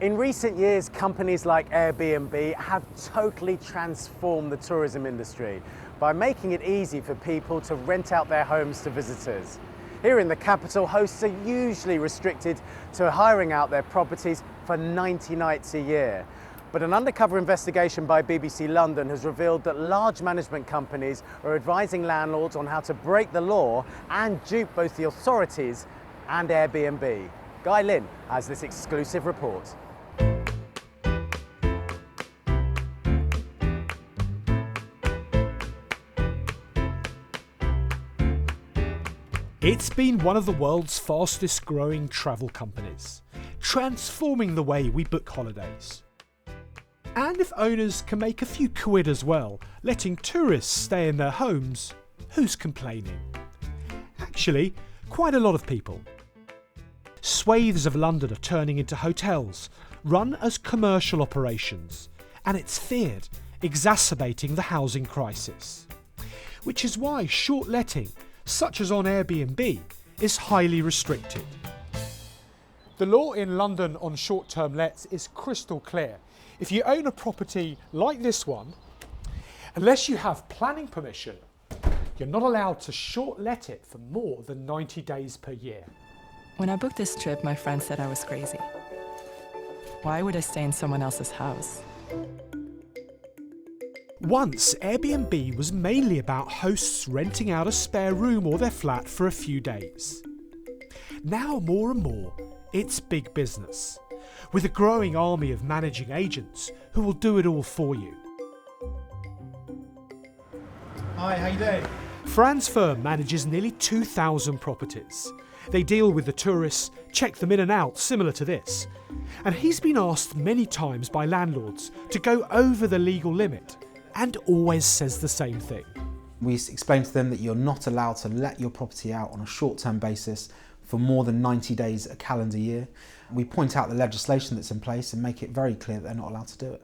In recent years, companies like Airbnb have totally transformed the tourism industry by making it easy for people to rent out their homes to visitors. Here in the capital, hosts are usually restricted to hiring out their properties for 90 nights a year. But an undercover investigation by BBC London has revealed that large management companies are advising landlords on how to break the law and dupe both the authorities and Airbnb. Lynn has this exclusive report. It's been one of the world's fastest growing travel companies, transforming the way we book holidays. And if owners can make a few quid as well, letting tourists stay in their homes, who's complaining? Actually, quite a lot of people. Swathes of London are turning into hotels, run as commercial operations, and it's feared exacerbating the housing crisis. Which is why short letting, such as on Airbnb, is highly restricted. The law in London on short-term lets is crystal clear. If you own a property like this one, unless you have planning permission, you're not allowed to short let it for more than 90 days per year. When I booked this trip, my friend said I was crazy. Why would I stay in someone else's house? Once, Airbnb was mainly about hosts renting out a spare room or their flat for a few days. Now, more and more, it's big business, with a growing army of managing agents who will do it all for you. Hi, how you doing? Fran's firm manages nearly 2,000 properties. They deal with the tourists, check them in and out, similar to this. And he's been asked many times by landlords to go over the legal limit, and always says the same thing. We explain to them that you're not allowed to let your property out on a short-term basis for more than 90 days a calendar year. We point out the legislation that's in place and make it very clear that they're not allowed to do it.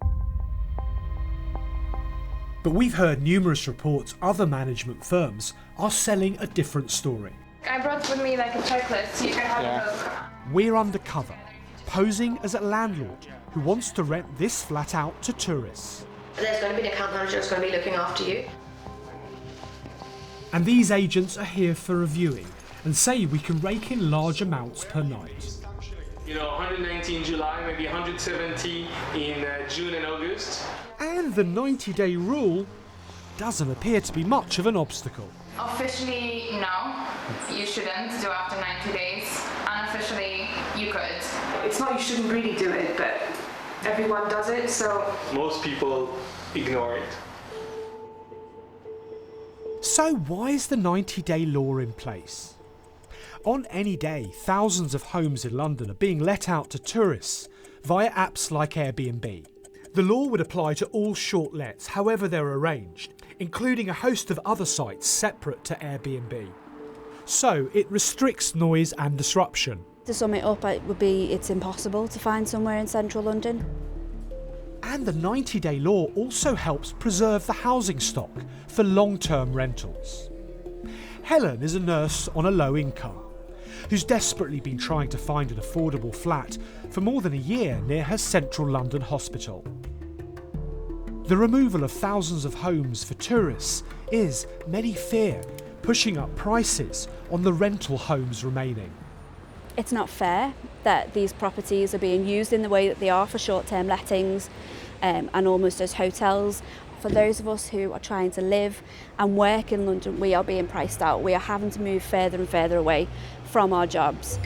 But we've heard numerous reports other management firms are selling a different story. I brought with me like a checklist so you can have a look. We're undercover, posing as a landlord who wants to rent this flat out to tourists. There's going to be an account manager that's going to be looking after you. And these agents are here for reviewing and say we can rake in large amounts per night. 190 in July, maybe 170 in June and August. And the 90-day rule doesn't appear to be much of an obstacle. Officially, no. You shouldn't do after 90 days. Unofficially, you could. It's not you shouldn't really do it, but everyone does it, so... Most people ignore it. So why is the 90-day law in place? On any day, thousands of homes in London are being let out to tourists via apps like Airbnb. The law would apply to all short lets, however they're arranged, including a host of other sites separate to Airbnb. So it restricts noise and disruption. To sum it up, it's impossible to find somewhere in central London. And the 90-day law also helps preserve the housing stock for long-term rentals. Helen is a nurse on a low income, who's desperately been trying to find an affordable flat for more than a year near her central London hospital. The removal of thousands of homes for tourists is, many fear, pushing up prices on the rental homes remaining. It's not fair that these properties are being used in the way that they are for short-term lettings and almost as hotels. For those of us who are trying to live and work in London, we are being priced out. We are having to move further and further away from our jobs.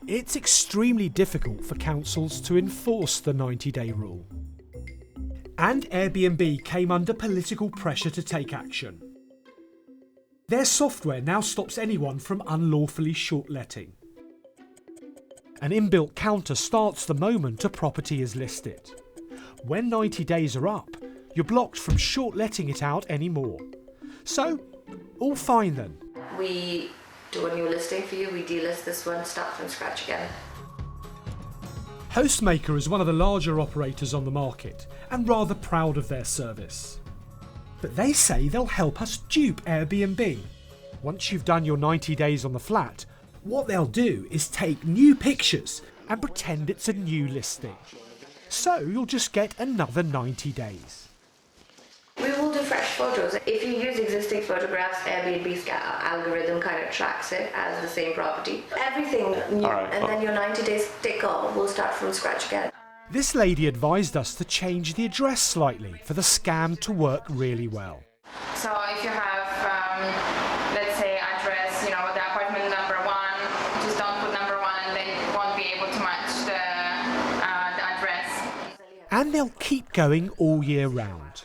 It's extremely difficult for councils to enforce the 90-day rule. And Airbnb came under political pressure to take action. Their software now stops anyone from unlawfully short-letting. An inbuilt counter starts the moment a property is listed. When 90 days are up, you're blocked from short-letting it out anymore. So, all fine then. We do a new listing for you, we delist this one, start from scratch again. Hostmaker is one of the larger operators on the market and rather proud of their service. But they say they'll help us dupe Airbnb. Once you've done your 90 days on the flat, what they'll do is take new pictures and pretend it's a new listing. So you'll just get another 90 days. We will do fresh photos. If you use existing photographs, Airbnb's algorithm kind of tracks it as the same property. Everything new, and then your 90 days tick off, we'll start from scratch again. This lady advised us to change the address slightly for the scam to work really well. So if you have, let's say, address, the apartment number 1, just don't put number 1 and they won't be able to match the address. And they'll keep going all year round.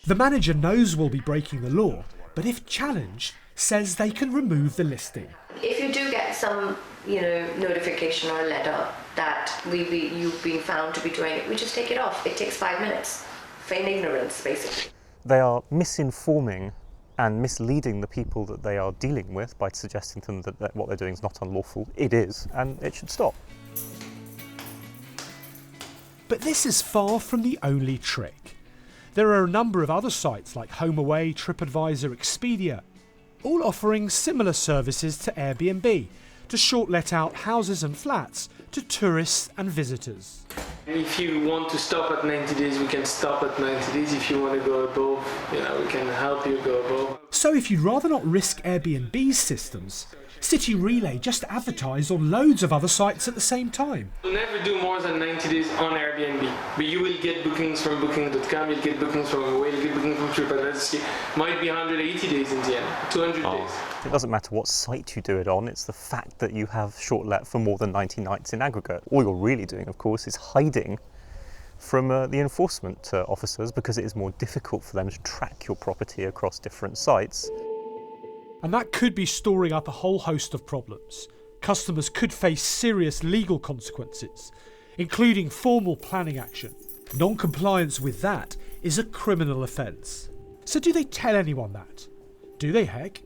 The manager knows we'll be breaking the law, but if challenged, says they can remove the listing. If you do get some, notification or letter that you've been found to be doing it, we just take it off. It takes 5 minutes. Feign ignorance, basically. They are misinforming and misleading the people that they are dealing with by suggesting to them that what they're doing is not unlawful. It is, and it should stop. But this is far from the only trick. There are a number of other sites like HomeAway, TripAdvisor, Expedia, all offering similar services to Airbnb to short let out houses and flats to tourists and visitors. If you want to stop at 90 days, we can stop at 90 days. If you want to go above, we can help you go above. So if you'd rather not risk Airbnb's systems, City Relay just advertise on loads of other sites at the same time. You'll never do more than 90 days on Airbnb, but you will get bookings from booking.com, you'll get bookings from HomeAway, you'll get bookings from TripAdvisor. Might be 180 days in the end, 200 days. It doesn't matter what site you do it on, it's the fact that you have short let for more than 90 nights in aggregate. All you're really doing, of course, is hiding from the enforcement officers because it is more difficult for them to track your property across different sites. And that could be storing up a whole host of problems. Customers could face serious legal consequences, including formal planning action. Non-compliance with that is a criminal offence. So do they tell anyone that? Do they, heck?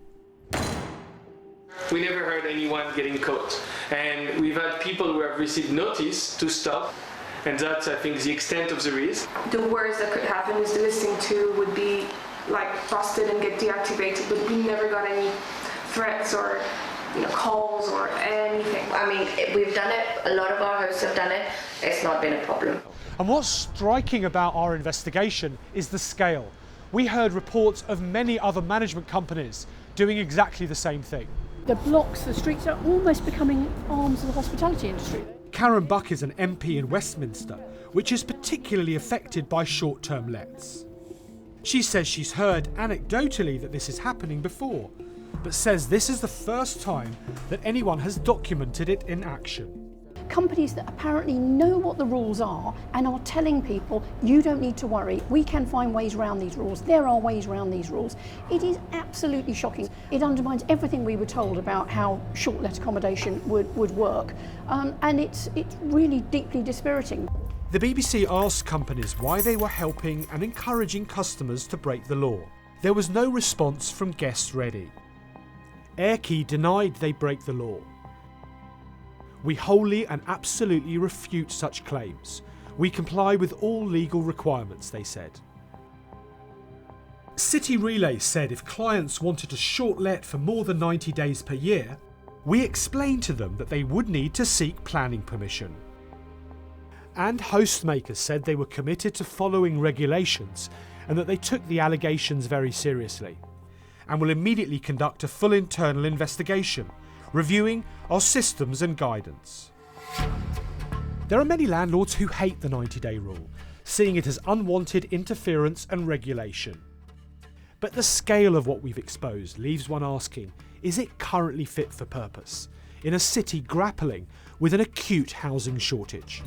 We never heard anyone getting caught. And we've had people who have received notice to stop, and that's, I think, the extent of the risk. The worst that could happen is the listing 2 would be busted and get deactivated, but we never got any threats or calls or anything. I mean, we've done it, a lot of our hosts have done it, it's not been a problem. And what's striking about our investigation is the scale. We heard reports of many other management companies doing exactly the same thing. The blocks, the streets are almost becoming arms of the hospitality industry. Karen Buck is an MP in Westminster, which is particularly affected by short-term lets. She says she's heard anecdotally that this is happening before, but says this is the first time that anyone has documented it in action. Companies that apparently know what the rules are and are telling people, you don't need to worry, we can find ways around these rules, there are ways around these rules. It is absolutely shocking. It undermines everything we were told about how short-let accommodation would work, and it's really deeply dispiriting. The BBC asked companies why they were helping and encouraging customers to break the law. There was no response from Guest Ready. Airkey denied they break the law. We wholly and absolutely refute such claims. We comply with all legal requirements, they said. City Relay said if clients wanted to short let for more than 90 days per year, we explained to them that they would need to seek planning permission. And Hostmakers said they were committed to following regulations and that they took the allegations very seriously and will immediately conduct a full internal investigation, reviewing our systems and guidance. There are many landlords who hate the 90-day rule, seeing it as unwanted interference and regulation. But the scale of what we've exposed leaves one asking, is it currently fit for purpose in a city grappling with an acute housing shortage?